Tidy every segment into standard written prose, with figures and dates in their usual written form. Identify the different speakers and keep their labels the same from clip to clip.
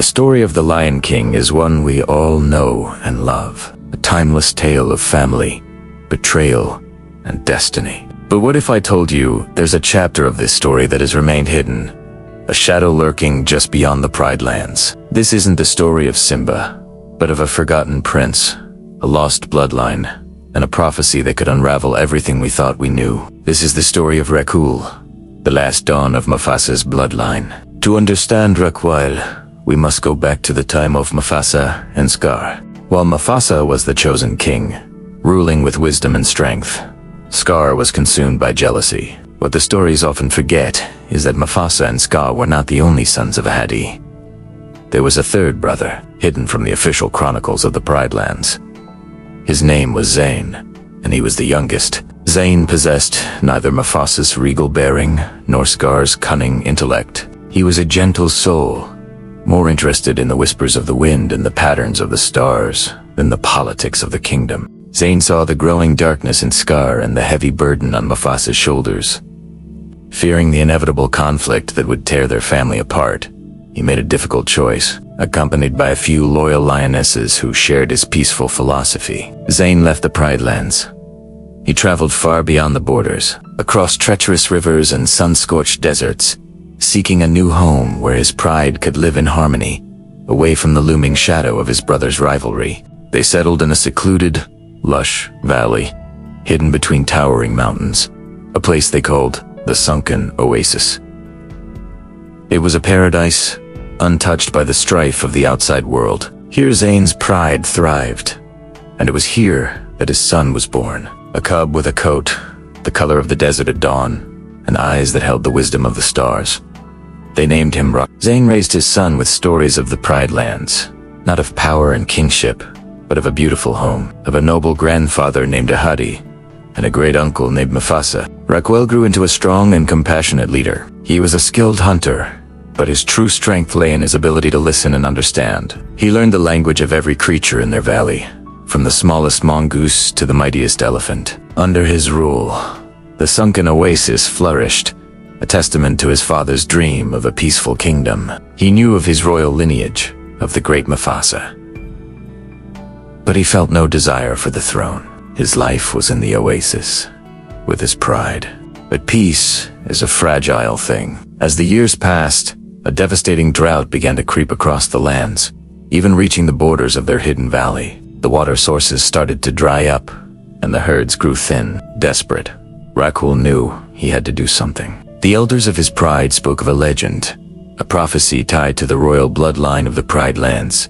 Speaker 1: story of the Lion King is one we all know and love. A timeless tale of family, betrayal, and destiny. But what if I told you there's a chapter of this story that has remained hidden? A shadow lurking just beyond the Pride Lands. This isn't the story of Simba, but of a forgotten prince, a lost bloodline, and a prophecy that could unravel everything we thought we knew. This is the story of Rakuul, the last dawn of Mufasa's bloodline. To understand Rakuul, we must go back to the time of Mufasa and Scar. While Mufasa was the chosen king, ruling with wisdom and strength, Scar was consumed by jealousy. What the stories often forget is that Mufasa and Scar were not the only sons of Ahadi. There was a third brother, hidden from the official chronicles of the Pride Lands. His name was Zayn, and he was the youngest. Zayn possessed neither Mufasa's regal bearing nor Scar's cunning intellect. He was a gentle soul, more interested in the whispers of the wind and the patterns of the stars than the politics of the kingdom. Zayn saw the growing darkness in Scar and the heavy burden on Mufasa's shoulders. Fearing the inevitable conflict that would tear their family apart, he made a difficult choice, accompanied by a few loyal lionesses who shared his peaceful philosophy. Zayn left the Pride Lands. He traveled far beyond the borders, across treacherous rivers and sun-scorched deserts, seeking a new home where his pride could live in harmony, away from the looming shadow of his brother's rivalry. They settled in a secluded, lush valley, hidden between towering mountains, a place they called the Sunken Oasis. It was a paradise, untouched by the strife of the outside world. Here Zayn's pride thrived, and it was here that his son was born. A cub with a coat, the color of the desert at dawn, and eyes that held the wisdom of the stars. They named him Rakuul. Zayn raised his son with stories of the Pride Lands, not of power and kingship, but of a beautiful home, of a noble grandfather named Ahadi, and a great uncle named Mufasa. Rakuul grew into a strong and compassionate leader. He was a skilled hunter, but his true strength lay in his ability to listen and understand. He learned the language of every creature in their valley, from the smallest mongoose to the mightiest elephant. Under his rule, the Sunken Oasis flourished, a testament to his father's dream of a peaceful kingdom. He knew of his royal lineage, of the great Mufasa. But he felt no desire for the throne. His life was in the oasis, with his pride. But peace is a fragile thing. As the years passed, a devastating drought began to creep across the lands, even reaching the borders of their hidden valley. The water sources started to dry up, and the herds grew thin. Desperate, Rakuul knew he had to do something. The elders of his pride spoke of a legend, a prophecy tied to the royal bloodline of the Pride Lands.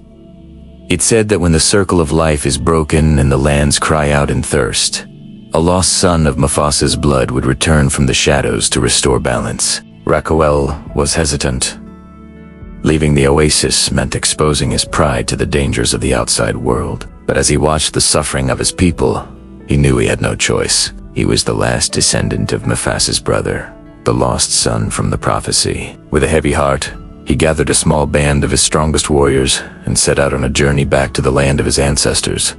Speaker 1: It said that when the circle of life is broken and the lands cry out in thirst, a lost son of Mufasa's blood would return from the shadows to restore balance. Rakuul was hesitant. Leaving the oasis meant exposing his pride to the dangers of the outside world. But as he watched the suffering of his people, he knew he had no choice. He was the last descendant of Mufasa's brother, the lost son from the prophecy. With a heavy heart, he gathered a small band of his strongest warriors and set out on a journey back to the land of his ancestors.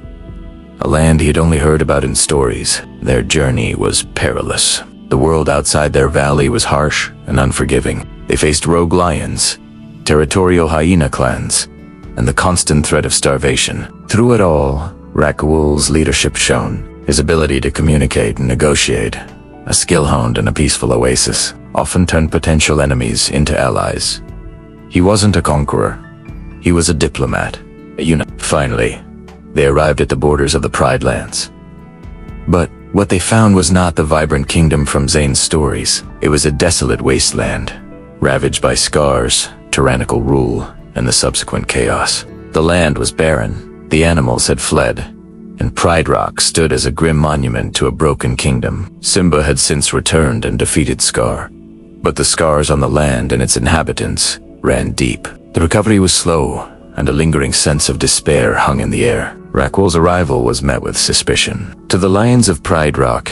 Speaker 1: A land he had only heard about in stories. Their journey was perilous. The world outside their valley was harsh and unforgiving. They faced rogue lions, territorial hyena clans, and the constant threat of starvation. Through it all, Rakuul's leadership shone, his ability to communicate and negotiate, a skill honed in a peaceful oasis, often turned potential enemies into allies. He wasn't a conqueror. He was a diplomat, a unit. Finally, they arrived at the borders of the Pride Lands. But what they found was not the vibrant kingdom from Zayn's stories. It was a desolate wasteland, ravaged by Scar's tyrannical rule and the subsequent chaos. The land was barren, the animals had fled, and Pride Rock stood as a grim monument to a broken kingdom. Simba had since returned and defeated Scar, but the scars on the land and its inhabitants ran deep. The recovery was slow, and a lingering sense of despair hung in the air. Rakuul's arrival was met with suspicion. To the lions of Pride Rock,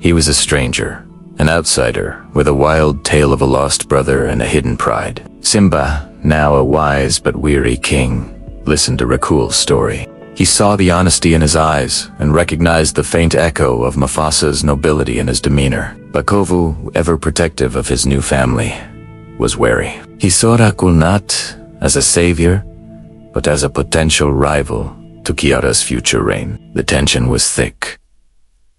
Speaker 1: he was a stranger, an outsider with a wild tale of a lost brother and a hidden pride. Simba, now a wise but weary king, listened to Rakuul's story. He saw the honesty in his eyes and recognized the faint echo of Mufasa's nobility in his demeanor. Bakovu, ever protective of his new family, was wary. He saw Rakuul not as a savior, but as a potential rival to Kiara's future reign. The tension was thick.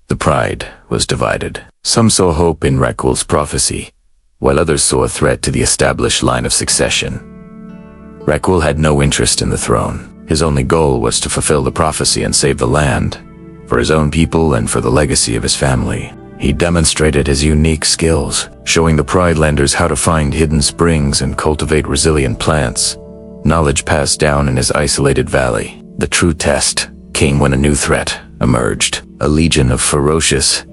Speaker 1: The pride was divided. Some saw hope in Rakuul's prophecy, while others saw a threat to the established line of succession. Rakuul had no interest in the throne. His only goal was to fulfill the prophecy and save the land, for his own people and for the legacy of his family. He demonstrated his unique skills, showing the Pridelanders how to find hidden springs and cultivate resilient plants, knowledge passed down in his isolated valley. The true test came when a new threat emerged. A legion of ferocious,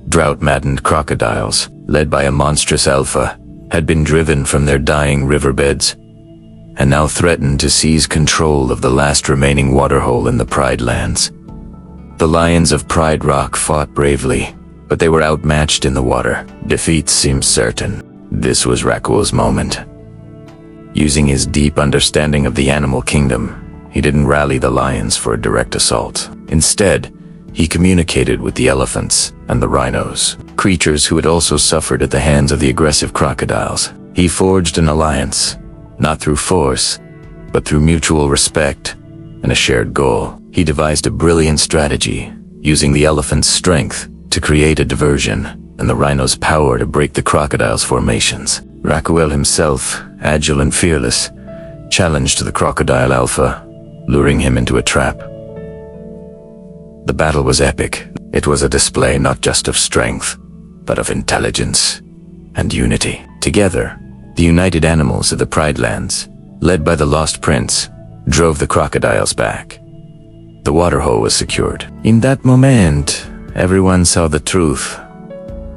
Speaker 1: drought-maddened crocodiles, led by a monstrous alpha, had been driven from their dying riverbeds, and now threatened to seize control of the last remaining waterhole in the Pride Lands. The lions of Pride Rock fought bravely, but they were outmatched in the water. Defeat seemed certain. This was Rakuul's moment. Using his deep understanding of the animal kingdom, he didn't rally the lions for a direct assault. Instead, he communicated with the elephants and the rhinos, creatures who had also suffered at the hands of the aggressive crocodiles. He forged an alliance, not through force, but through mutual respect and a shared goal. He devised a brilliant strategy, using the elephant's strength to create a diversion and the rhino's power to break the crocodile's formations. Rakuul himself, agile and fearless, challenged the crocodile alpha, luring him into a trap. The battle was epic. It was a display not just of strength, but of intelligence and unity. Together, the united animals of the Pride Lands, led by the Lost Prince, drove the crocodiles back. The waterhole was secured. In that moment, everyone saw the truth.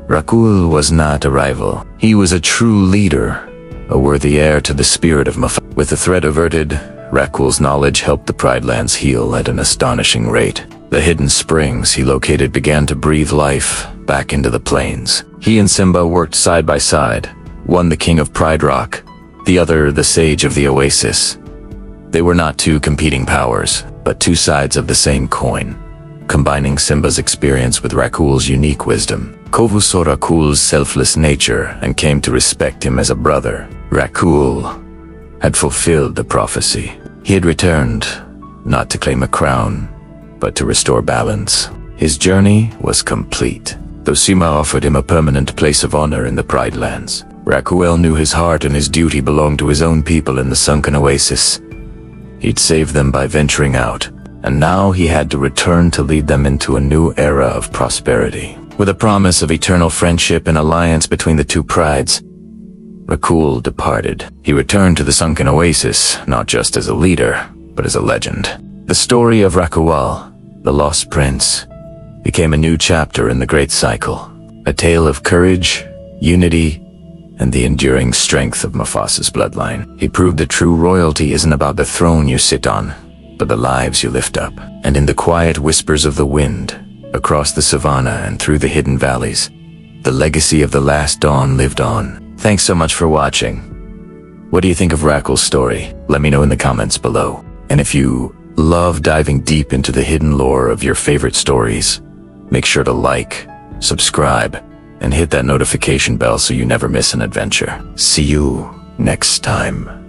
Speaker 1: Rakuul was not a rival. He was a true leader, a worthy heir to the spirit of Mufasa. With the threat averted, Rakuul's knowledge helped the Pride Lands heal at an astonishing rate. The hidden springs he located began to breathe life back into the plains. He and Simba worked side by side, one the king of Pride Rock, the other the sage of the oasis. They were not two competing powers, but two sides of the same coin. Combining Simba's experience with Rakuul's unique wisdom, Kovu saw Rakuul's selfless nature and came to respect him as a brother. Rakuul had fulfilled the prophecy. He had returned, not to claim a crown, but to restore balance. His journey was complete. Though Simba offered him a permanent place of honor in the Pride Lands, Rakuul knew his heart and his duty belonged to his own people in the sunken oasis. He'd saved them by venturing out, and now he had to return to lead them into a new era of prosperity. With a promise of eternal friendship and alliance between the two prides, Rakuul departed. He returned to the sunken oasis, not just as a leader, but as a legend. The story of Rakuul, the Lost Prince, became a new chapter in the Great Cycle, a tale of courage, unity, and the enduring strength of Mufasa's bloodline. He proved that true royalty isn't about the throne you sit on, but the lives you lift up. And in the quiet whispers of the wind, across the savannah and through the hidden valleys, the legacy of the last dawn lived on. Thanks so much for watching. What do you think of Rakuul's story? Let me know in the comments below. And if you love diving deep into the hidden lore of your favorite stories, make sure to like, subscribe, and hit that notification bell so you never miss an adventure. See you next time.